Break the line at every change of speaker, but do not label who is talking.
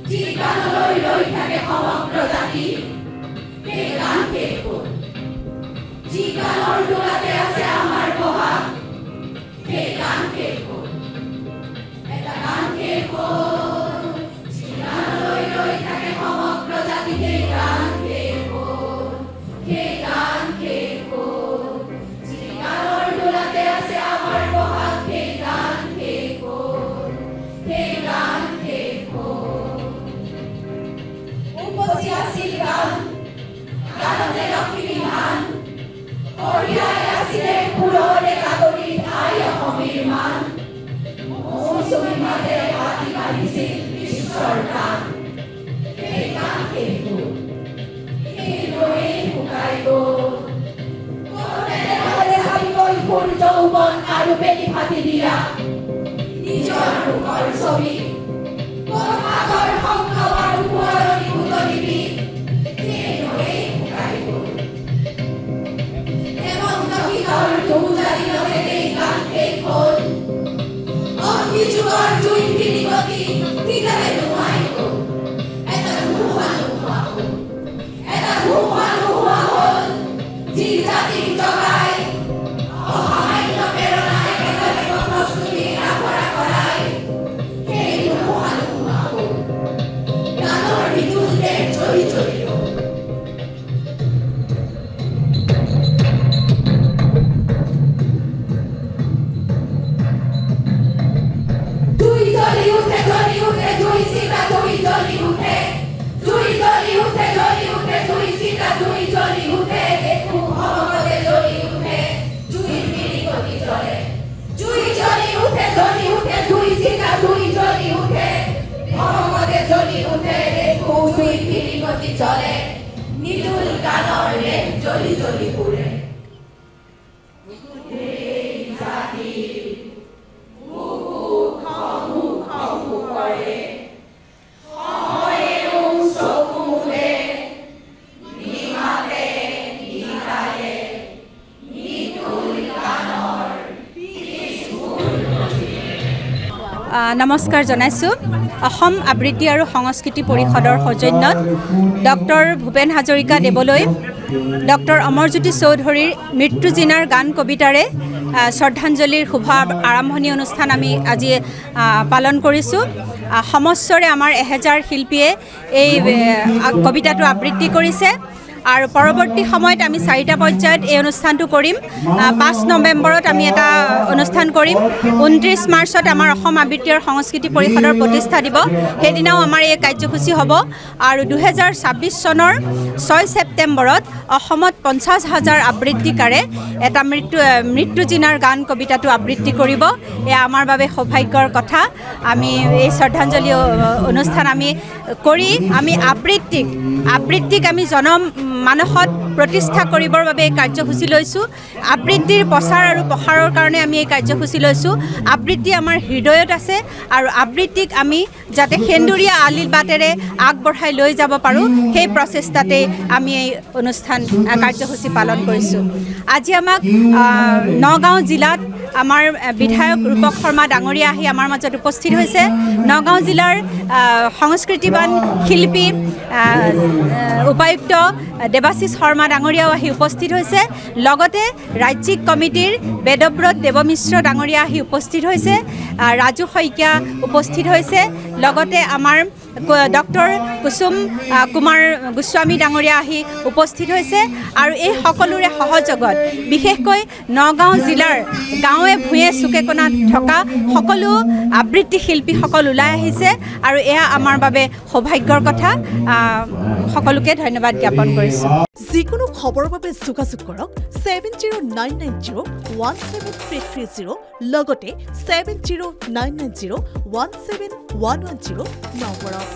যি গানলৈ ৰৈ থাকে সমগ্ৰ জাতি সেই গান শেষ হ'ল যি গানৰ দোলাতে আছে আমাৰ বহাগ সেই গান শেষ হ'ল এটা গান শেষ হ'ল যি গানলৈ ৰৈ থাকে সমগ্ৰ জাতি সেই গান শেষ হ'ল সেই গান শেষ হ'ল যি গানৰ দোলাতে আছে আমাৰ বহাগ সেই গান শেষ হ'ল সেই গান শেষ হ'ল উপচি আছিল গান গানতে লক্ষ্মী ধান কঢ়িয়াই আছিলে ফুলৰে কাকৰি ঠাই অসমীৰ মান মৌচুমী মাতে হাতী বাঢ়িছিল বিশ্বৰ গান সেই গান শেষ হ'ল সেই ৰৈ শুকাই গ'ল নহ'লে ভাবিবই ফুল যৌৱন আৰু বেলি ফাটি দিয়া নিজৰ মুখৰ ছবি সাগৰ সংগম আৰু সোঁৱৰণি বুটলিবি সেই ৰৈ শুকাই গ'ল হেমন্ত শীতৰ ধুমুজাৰিলতে এই গান শেষ হ'ল অগ্নিযুগৰ জুই ফিৰিঙতি তিতাৰে নুমাই গ'ল এটা ধুমুহা নোহোৱা হ'ল এটা ধুমুহা নোহোৱা হ'ল যি জাতিক জগাই অসামান্য প্ৰেৰণা একেলগে প্ৰস্তুতি আখৰা কৰাই সেই ধুমুহা নোহোৱা হ'ল গানৰ বিদুল দেশ জ্বলি জ্বলি ৰ'ল চলে নিদুল গানৰ দেশ জ্বলি জ্বলি পুৰে
নমস্কাৰ জনাইছোঁ অসম আবৃত্তি আৰু সংস্কৃতি পৰিষদৰ সৌজন্যত ডক্টৰ ভূপেন হাজৰিকা দেৱলৈ ডক্টৰ অমৰজ্যোতি চৌধুৰীৰ মৃত্যুজিনাৰ গান কবিতাৰে শ্ৰদ্ধাঞ্জলিৰ শুভ আৰম্ভণি অনুষ্ঠান আমি আজি পালন কৰিছোঁ সমস্বৰে আমাৰ 1000 শিল্পীয়ে এই কবিতাটো আবৃত্তি কৰিছে আৰু পৰৱৰ্তী সময়ত আমি 4টা পৰ্যায়ত এই অনুষ্ঠানটো কৰিম 5 নৱেম্বৰত আমি এটা অনুষ্ঠান কৰিম 29 মাৰ্চত আমাৰ অসম আবৃত্তি আৰু সংস্কৃতি পৰিষদৰ প্ৰতিষ্ঠা দিব সেইদিনাও আমাৰ এই কাৰ্যসূচী হ'ব আৰু 2026 চনৰ 6 ছেপ্টেম্বৰত অসমত 50,000 আবৃত্তিকাৰে এটা মৃত্যুজিনাৰ গান কবিতাটো আবৃত্তি কৰিব এয়া আমাৰ বাবে সৌভাগ্যৰ কথা আমি এই শ্ৰদ্ধাঞ্জলি অনুষ্ঠান আমি কৰি আমি আবৃত্তিক আমি মানসত প্ৰতিষ্ঠা কৰিবৰ বাবে এই কাৰ্যসূচী লৈছোঁ আবৃত্তিৰ প্ৰচাৰ আৰু প্ৰসাৰৰ কাৰণে আমি এই কাৰ্যসূচী লৈছোঁ আবৃত্তি আমাৰ হৃদয়ত আছে আৰু আবৃত্তিক আমি যাতে সেন্দুৰীয়া আলিল বাটেৰে আগবঢ়াই লৈ যাব পাৰোঁ সেই প্ৰচেষ্টাতে আমি এই অনুষ্ঠান কাৰ্যসূচী পালন কৰিছোঁ আজি আমাক নগাঁও জিলাত আমাৰ বিধায়ক ৰূপক শৰ্মা ডাঙৰীয়া আহি আমাৰ মাজত উপস্থিত হৈছে নগাঁও জিলাৰ সংস্কৃতিবান শিল্পী উপায়ুক্ত দেৱাশিষ শৰ্মা ডাঙৰীয়াও আহি উপস্থিত হৈছে লগতে ৰাজ্যিক কমিটিৰ বেদব্ৰত দেৱমিশ্ৰ ডাঙৰীয়া আহি উপস্থিত হৈছে ৰাজু শইকীয়া উপস্থিত হৈছে লগতে আমাৰ ডক্টৰ কুসুম কুমাৰ গোস্বামী ডাঙৰীয়া আহি উপস্থিত হৈছে আৰু এই সকলোৰে সহযোগত বিশেষকৈ নগাঁও জিলাৰ গাঁৱে ভূঞে চুকে কোণাত থকা সকলো আবৃত্তি শিল্পীসকল ওলাই আহিছে আৰু এয়া আমাৰ বাবে সৌভাগ্যৰ কথা সকলোকে ধন্যবাদ জ্ঞাপন কৰিছোঁ
যিকোনো খবৰৰ বাবে যোগাযোগ কৰক 7099017330 লগতে 7099017110 নম্বৰত